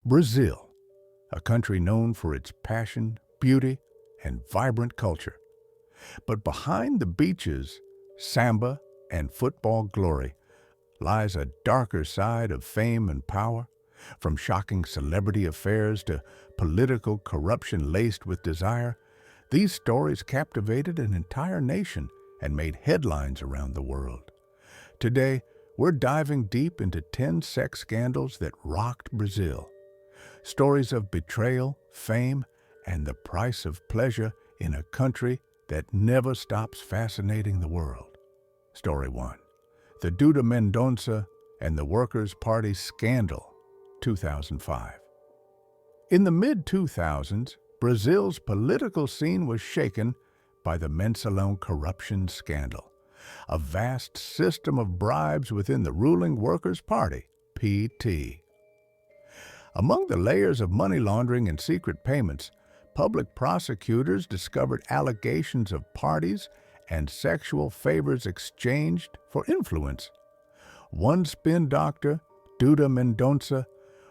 Brazil, a country known for its passion, beauty, and vibrant culture. But behind the beaches, samba, and football glory lies a darker side of fame and power, from shocking celebrity affairs to political corruption laced with desire. These stories captivated an entire nation and made headlines around the world. Today, we're diving deep into 10 sex scandals that rocked Brazil. Stories of betrayal, fame, and the price of pleasure in a country that never stops fascinating the world. Story 1. The Duda Mendonça and the Workers' Party Scandal, 2005. In the mid-2000s, Brazil's political scene was shaken by the Mensalão corruption scandal, a vast system of bribes within the ruling Workers' Party, PT. Among the layers of money laundering and secret payments, public prosecutors discovered allegations of parties and sexual favors exchanged for influence. One spin doctor, Duda Mendonça,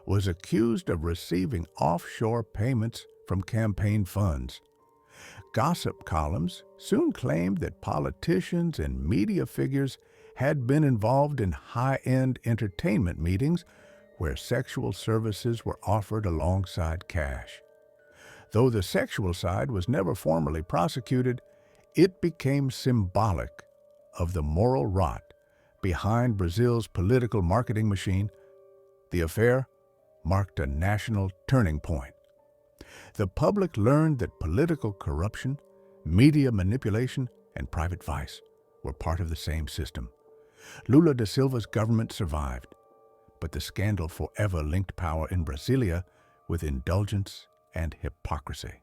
was accused of receiving offshore payments from campaign funds. Gossip columns soon claimed that politicians and media figures had been involved in high-end entertainment meetings where sexual services were offered alongside cash. Though the sexual side was never formally prosecuted, it became symbolic of the moral rot behind Brazil's political marketing machine. The affair marked a national turning point. The public learned that political corruption, media manipulation, and private vice were part of the same system. Lula da Silva's government survived, but the scandal forever linked power in Brasilia with indulgence and hypocrisy.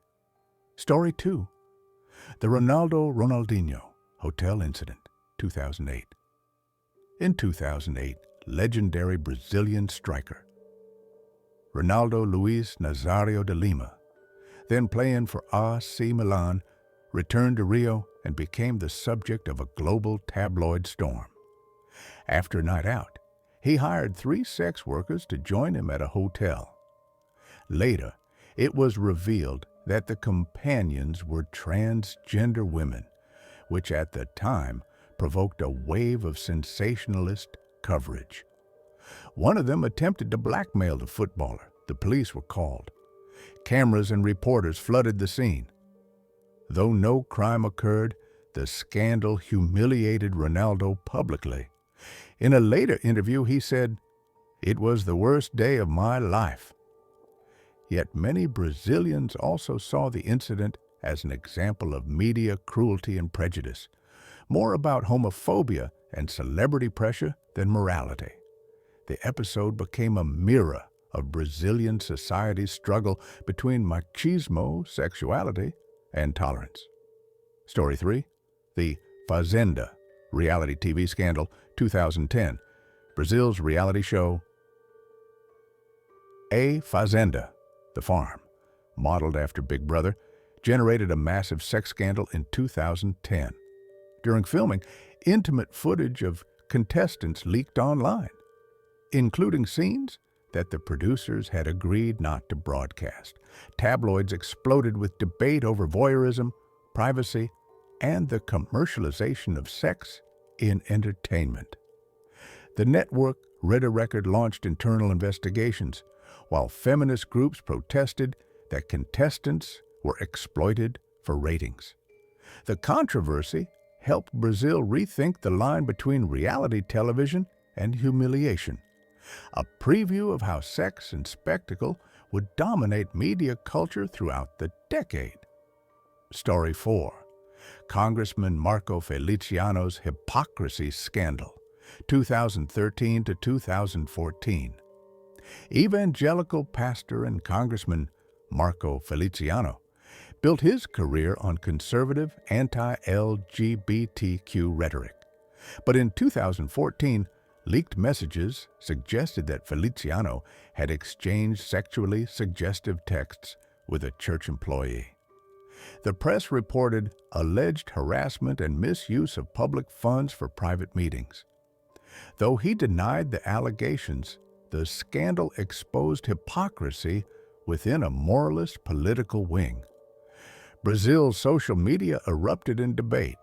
Story 2. The Ronaldinho Hotel Incident, 2008. In 2008, legendary Brazilian striker Ronaldo Luiz Nazario de Lima, then playing for AC Milan, returned to Rio and became the subject of a global tabloid storm. After a night out, he hired 3 sex workers to join him at a hotel. Later, it was revealed that the companions were transgender women, which at the time provoked a wave of sensationalist coverage. One of them attempted to blackmail the footballer. The police were called. Cameras and reporters flooded the scene. Though no crime occurred, the scandal humiliated Ronaldo publicly. In a later interview, he said, "It was the worst day of my life." Yet many Brazilians also saw the incident as an example of media cruelty and prejudice, more about homophobia and celebrity pressure than morality. The episode became a mirror of Brazilian society's struggle between machismo, sexuality, and tolerance. Story 3. The Fazenda reality TV scandal, 2010. Brazil's reality show A Fazenda, The Farm, modeled after Big Brother, generated a massive sex scandal in 2010. During filming, intimate footage of contestants leaked online, including scenes that the producers had agreed not to broadcast. Tabloids exploded with debate over voyeurism, privacy, and the commercialization of sex in entertainment. The network Rede Record launched internal investigations, while feminist groups protested that contestants were exploited for ratings. The controversy helped Brazil rethink the line between reality television and humiliation, a preview of how sex and spectacle would dominate media culture throughout the decade. Story 4. Congressman Marco Feliciano's hypocrisy scandal, 2013 to 2014. Evangelical pastor and Congressman Marco Feliciano built his career on conservative anti-LGBTQ rhetoric. But in 2014, leaked messages suggested that Feliciano had exchanged sexually suggestive texts with a church employee. The press reported alleged harassment and misuse of public funds for private meetings. Though he denied the allegations, the scandal exposed hypocrisy within a moralist political wing. Brazil's social media erupted in debate.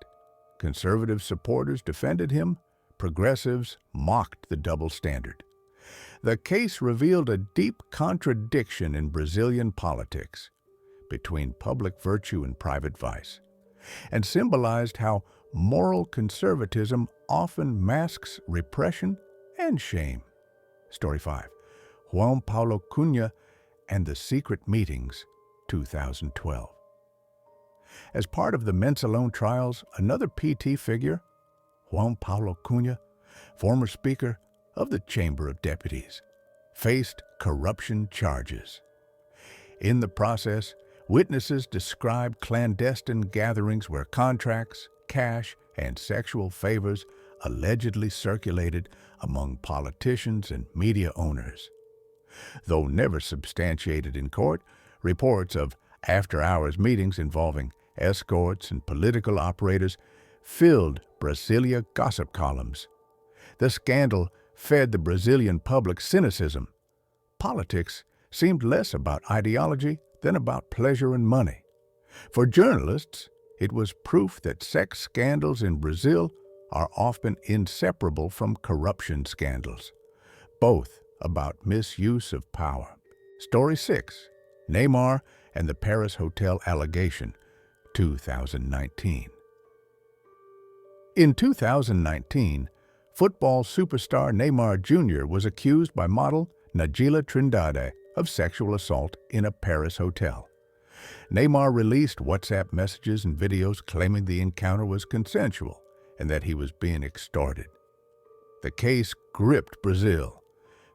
Conservative supporters defended him, progressives mocked the double standard. The case revealed a deep contradiction in Brazilian politics between public virtue and private vice, and symbolized how moral conservatism often masks repression and shame. Story 5. Juan Paulo Cunha and the Secret Meetings, 2012. As part of the Mensalon trials, another PT figure, Juan Paulo Cunha, former Speaker of the Chamber of Deputies, faced corruption charges. In the process, witnesses described clandestine gatherings where contracts, cash, and sexual favors allegedly circulated among politicians and media owners. Though never substantiated in court, reports of after-hours meetings involving escorts and political operators filled Brasilia gossip columns. The scandal fed the Brazilian public cynicism. Politics seemed less about ideology than about pleasure and money. For journalists, it was proof that sex scandals in Brazil are often inseparable from corruption scandals, both about misuse of power. Story 6. Neymar and the Paris Hotel Allegation, 2019. In 2019, football superstar Neymar Jr. was accused by model Najila Trindade of sexual assault in a Paris hotel. Neymar released WhatsApp messages and videos claiming the encounter was consensual and that he was being extorted. The case gripped Brazil.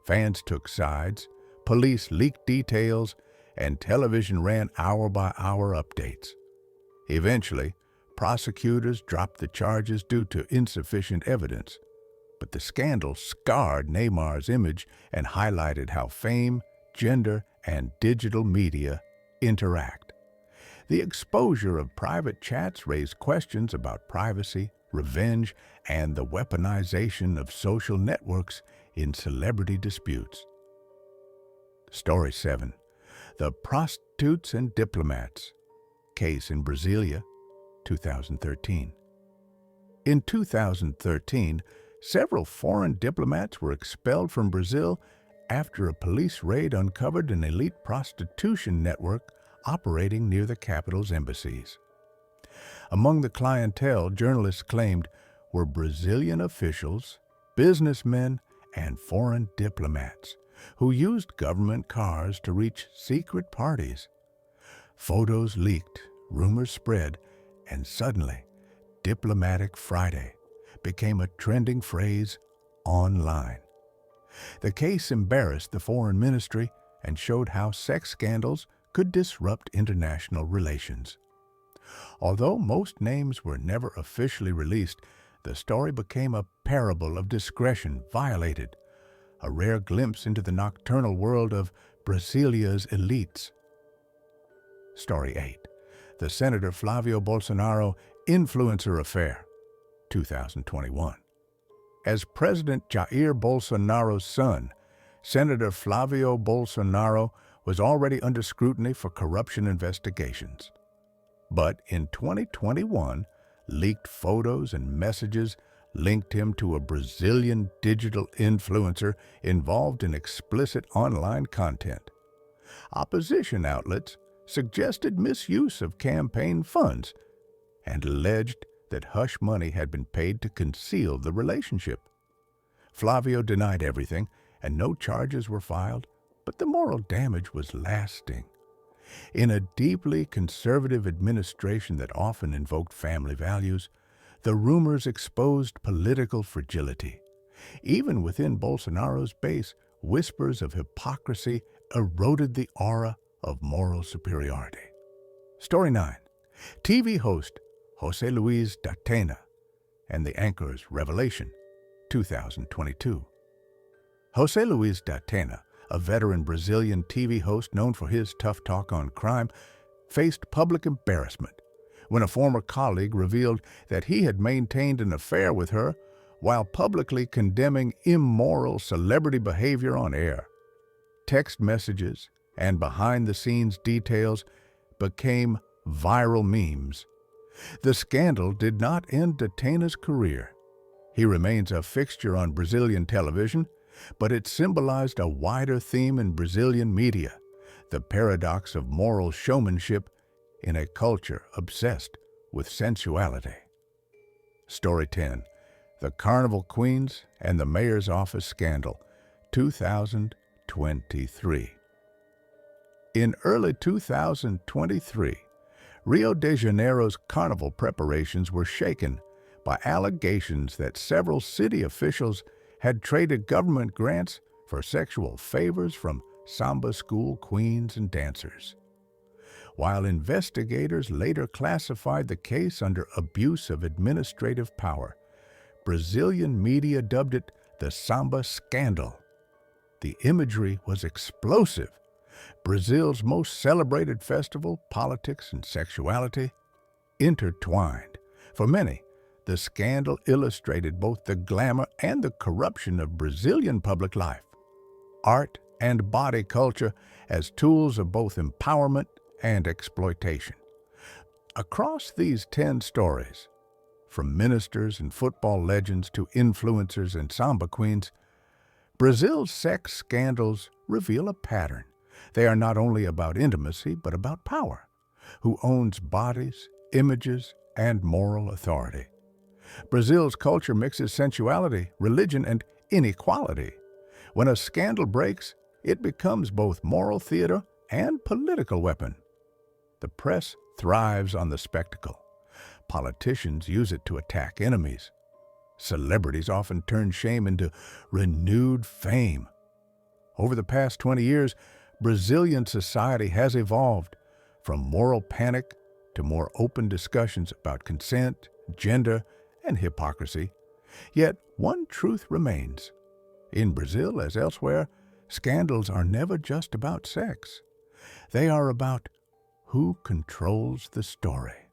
Fans took sides, police leaked details, and television ran hour-by-hour updates. Eventually, prosecutors dropped the charges due to insufficient evidence. But the scandal scarred Neymar's image and highlighted how fame, gender, and digital media interact. The exposure of private chats raised questions about privacy, revenge, and the weaponization of social networks in celebrity disputes. Story 7. The Prostitutes and Diplomats. Case in Brasilia, 2013. In 2013, several foreign diplomats were expelled from Brazil after a police raid uncovered an elite prostitution network operating near the capital's embassies. Among the clientele, journalists claimed, were Brazilian officials, businessmen, and foreign diplomats who used government cars to reach secret parties. Photos leaked, rumors spread, and suddenly, Diplomatic Friday became a trending phrase online. The case embarrassed the foreign ministry and showed how sex scandals could disrupt international relations. Although most names were never officially released, the story became a parable of discretion violated, a rare glimpse into the nocturnal world of Brasilia's elites. Story 8. The Senator Flavio Bolsonaro Influencer Affair, 2021. As President Jair Bolsonaro's son, Senator Flavio Bolsonaro was already under scrutiny for corruption investigations. But in 2021, leaked photos and messages linked him to a Brazilian digital influencer involved in explicit online content. Opposition outlets suggested misuse of campaign funds and alleged that hush money had been paid to conceal the relationship. Flavio denied everything, and no charges were filed, but the moral damage was lasting. In a deeply conservative administration that often invoked family values, the rumors exposed political fragility. Even within Bolsonaro's base, whispers of hypocrisy eroded the aura of moral superiority. Story 9. TV host José Luis da Atena and the Anchor's Revelation, 2022. José Luis da Atena, a veteran Brazilian TV host known for his tough talk on crime, faced public embarrassment when a former colleague revealed that he had maintained an affair with her while publicly condemning immoral celebrity behavior on air. Text messages and behind-the-scenes details became viral memes. The scandal did not end Datana's career. He remains a fixture on Brazilian television, but it symbolized a wider theme in Brazilian media, the paradox of moral showmanship in a culture obsessed with sensuality. Story 10. The Carnival Queens and the Mayor's Office Scandal, 2023. In early 2023, Rio de Janeiro's carnival preparations were shaken by allegations that several city officials had traded government grants for sexual favors from samba school queens and dancers. While investigators later classified the case under abuse of administrative power, Brazilian media dubbed it the Samba Scandal. The imagery was explosive. Brazil's most celebrated festival, politics and sexuality, intertwined. For many, the scandal illustrated both the glamour and the corruption of Brazilian public life, art and body culture as tools of both empowerment and exploitation. Across these 10 stories, from ministers and football legends to influencers and samba queens, Brazil's sex scandals reveal a pattern. They are not only about intimacy, but about power. Who owns bodies, images, and moral authority? Brazil's culture mixes sensuality, religion, and inequality. When a scandal breaks, it becomes both moral theater and political weapon. The press thrives on the spectacle. Politicians use it to attack enemies. Celebrities often turn shame into renewed fame. Over the past 20 years, Brazilian society has evolved from moral panic to more open discussions about consent, gender, and hypocrisy. Yet one truth remains. In Brazil, as elsewhere, scandals are never just about sex. They are about who controls the story.